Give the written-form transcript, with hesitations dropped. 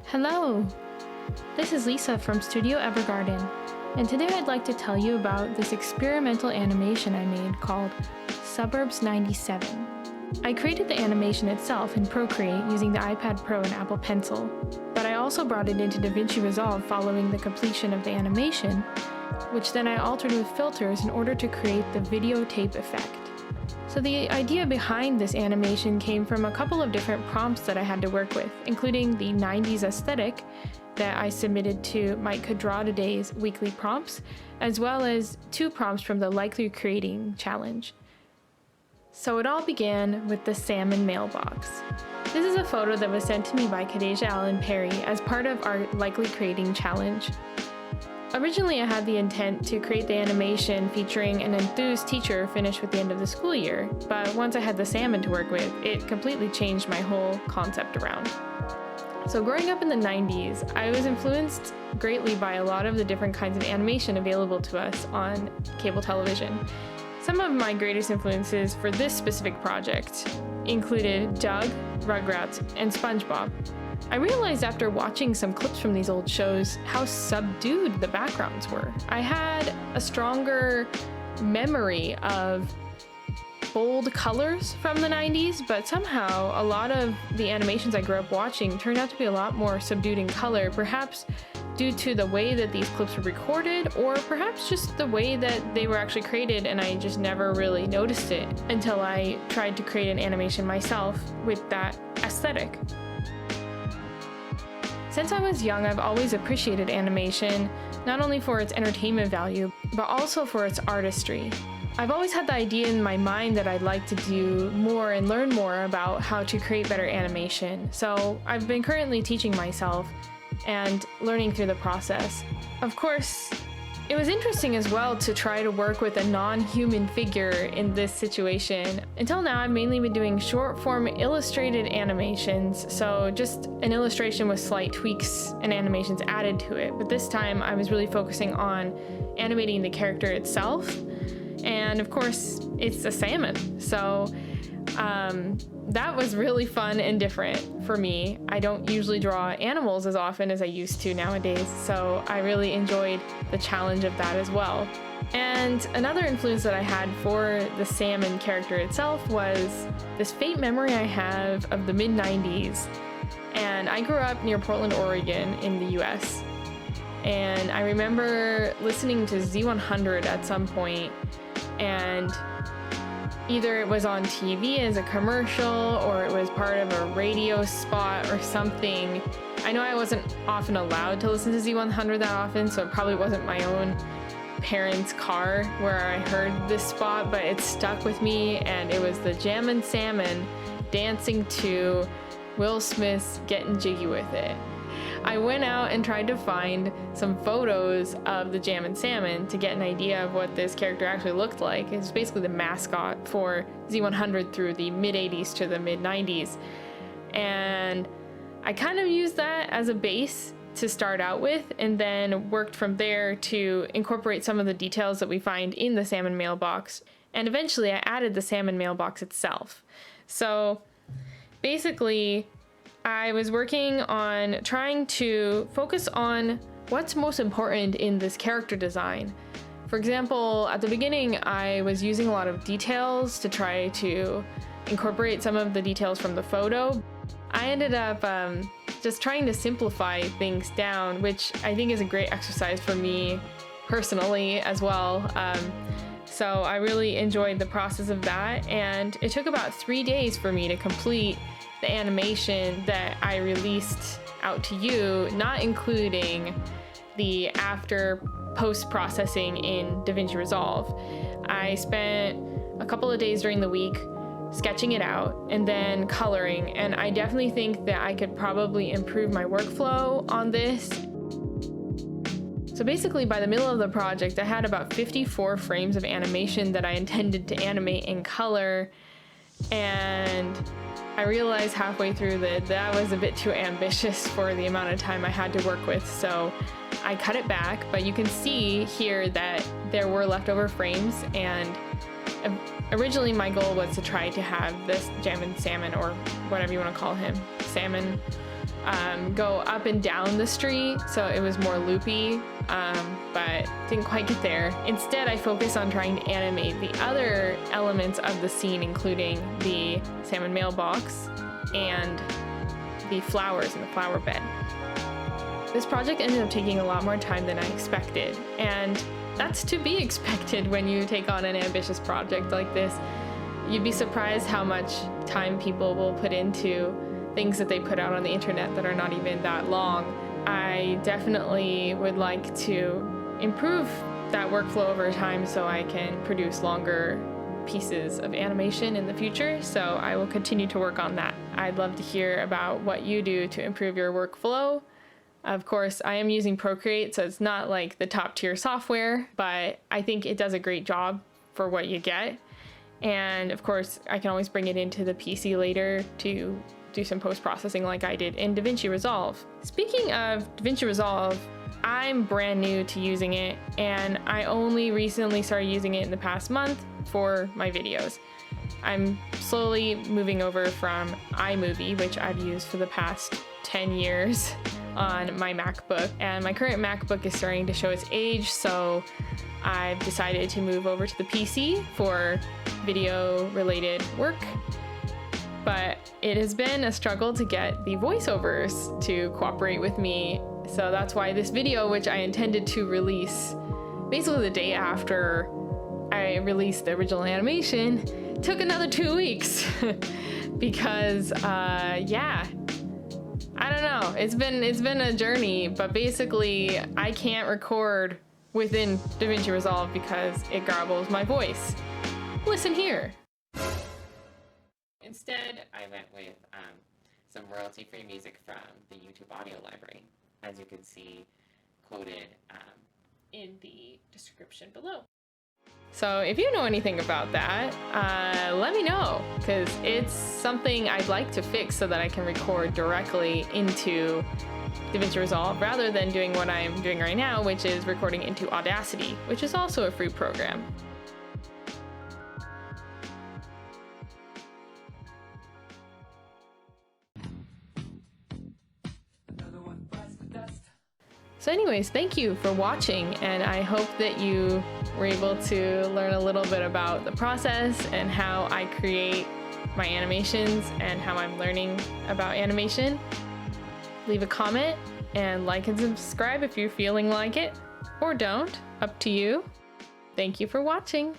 Hello! This is Lisa from Studio Evergarden, and today I'd like to tell you about this experimental animation I made called Suburbs 97. I created the animation itself in Procreate using the iPad Pro and Apple Pencil, but I also brought it into DaVinci Resolve following the completion of the animation, which then I altered with filters in order to create the videotape effect. So the idea behind this animation came from a couple of different prompts that I had to work with, including the 90s aesthetic that I submitted to Mike Could Draw Today's weekly prompts, as well as 2 prompts from the Likely Creating challenge. So it all began with the salmon mailbox. This is a photo that was sent to me by Kadazia Allen Perry as part of our Likely Creating challenge. Originally, I had the intent to create the animation featuring an enthused teacher finished with the end of the school year, but once I had the salmon to work with, it completely changed my whole concept around. So growing up in the 90s, I was influenced greatly by a lot of the different kinds of animation available to us on cable television. Some of my greatest influences for this specific project included Doug, Rugrats, and SpongeBob. I realized after watching some clips from these old shows how subdued the backgrounds were. I had a stronger memory of bold colors from the 90s, but somehow a lot of the animations I grew up watching turned out to be a lot more subdued in color, perhaps due to the way that these clips were recorded, or perhaps just the way that they were actually created and I just never really noticed it until I tried to create an animation myself with that aesthetic. Since I was young, I've always appreciated animation, not only for its entertainment value, but also for its artistry. I've always had the idea in my mind that I'd like to do more and learn more about how to create better animation, so I've been currently teaching myself and learning through the process. Of course, it was interesting as well to try to work with a non-human figure in this situation. Until now, I've mainly been doing short-form illustrated animations, so just an illustration with slight tweaks and animations added to it. But this time, I was really focusing on animating the character itself. And of course, it's a salmon, so that was really fun and different for me. I don't usually draw animals as often as I used to nowadays, so I really enjoyed the challenge of that as well. And another influence that I had for the salmon character itself was this faint memory I have of the mid-90s. And I grew up near Portland, Oregon in the US. And I remember listening to Z100 at some point, and either it was on TV as a commercial or it was part of a radio spot or something. I know I wasn't often allowed to listen to Z100 that often, so it probably wasn't my own parents' car where I heard this spot, but it stuck with me, and it was the Jammin' Salmon dancing to Will Smith's Getting Jiggy With It. I went out and tried to find some photos of the Jammin' Salmon to get an idea of what this character actually looked like. It's basically the mascot for Z100 through the mid-80s to the mid-90s. And I kind of used that as a base to start out with, and then worked from there to incorporate some of the details that we find in the salmon mailbox. And eventually I added the salmon mailbox itself. So basically, I was working on trying to focus on what's most important in this character design. For example, at the beginning, I was using a lot of details to try to incorporate some of the details from the photo. I ended up just trying to simplify things down, which I think is a great exercise for me personally as well. So I really enjoyed the process of that, and it took about 3 days for me to complete the animation that I released out to you, not including the after post-processing in DaVinci Resolve. I spent a couple of days during the week sketching it out and then coloring, and I definitely think that I could probably improve my workflow on this. So basically, by the middle of the project, I had about 54 frames of animation that I intended to animate in color, and I realized halfway through that that was a bit too ambitious for the amount of time I had to work with, so I cut it back. But you can see here that there were leftover frames, and originally my goal was to try to have this Jammin' Salmon, or whatever you want to call him, salmon go up and down the street, so it was more loopy, but didn't quite get there. Instead, I focused on trying to animate the other elements of the scene, including the salmon mailbox and the flowers in the flower bed. This project ended up taking a lot more time than I expected, and that's to be expected when you take on an ambitious project like this. You'd be surprised how much time people will put into things that they put out on the internet that are not even that long. I definitely would like to improve that workflow over time so I can produce longer pieces of animation in the future, so I will continue to work on that. I'd love to hear about what you do to improve your workflow. Of course, I am using Procreate, so it's not like the top tier software, but I think it does a great job for what you get. And of course, I can always bring it into the PC later to do some post-processing like I did in DaVinci Resolve. Speaking of DaVinci Resolve, I'm brand new to using it, and I only recently started using it in the past month for my videos. I'm slowly moving over from iMovie, which I've used for the past 10 years on my MacBook, and my current MacBook is starting to show its age, so I've decided to move over to the PC for video related work. But it has been a struggle to get the voiceovers to cooperate with me, so that's why this video, which I intended to release basically the day after I released the original animation, took another 2 weeks because yeah, I don't know, it's been a journey, but basically I can't record within DaVinci Resolve because it garbles my voice. Listen here. Instead, I went with some royalty-free music from the YouTube audio library, as you can see quoted in the description below. So if you know anything about that, let me know, because it's something I'd like to fix so that I can record directly into DaVinci Resolve rather than doing what I'm doing right now, which is recording into Audacity, which is also a free program. So anyways, thank you for watching, and I hope that you were able to learn a little bit about the process and how I create my animations and how I'm learning about animation. Leave a comment and like and subscribe if you're feeling like it, or don't, up to you. Thank you for watching.